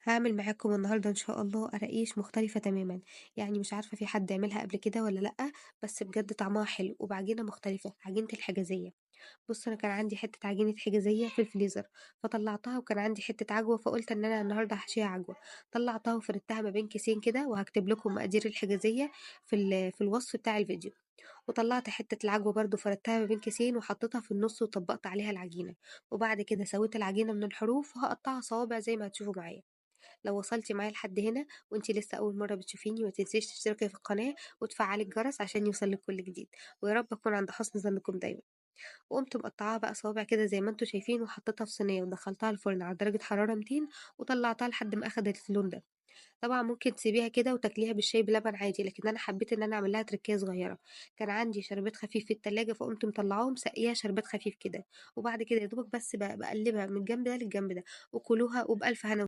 هاعمل معاكم النهارده إن شاء الله قراقيش مختلفة تمامًا، يعني مش عارفة في حد عملها قبل كده والّا لأ، بس بجد طعمها حلو وبعجينة مختلفة، عجينة الحجازية. بُص أنا كان عندي حتة عجينة حجازية في الفريزر، فطلّعتها وكان عندي حتة عجوة فقُلت إن أنا النهارده هاحشيها عجوة، طلّعتها وفردتها ما بين كيسين كده وهاكتب لكم مقادير الحجازية في الوصف بتاع الفيديو، وطلّعت حتة العجوة برضه فردتها ما بين كيسين وحطيتها في النُص وطبّقت عليها العجينة، وبعد كده سويت العجينة من الحروف وهاقطّعها صوابع زي ما هتشوفوا معايا. لو وصلتِ معايا لحد هنا وأنتِ لسه أول مرة بتشوفيني ما تنسيش تشتركي في القناة وتفعلي الجرس عشان يوصلك كل جديد، ويا رب أكون عند حسن ظنكم دايما. وقمت مقطعاها بقى صوابع كده زي ما انتوا شايفين وحطيتها في صينية ودخلتها الفرن على درجة حرارة 200 وطلعتها لحد ما أخدت اللون ده. طبعا ممكن تسيبيها كده وتاكليها بالشاي بلبن عادي لكن أنا حبيت إن أنا أعمل لها تركية صغيرة. كان عندي شربات خفيف في التلاجة فقمت مطلعاهم سقيها شربات خفيف كده. وبعد كده يا دوبك بس بقلبها من الجنب ده للجنب ده وكلوها وبألف هنا.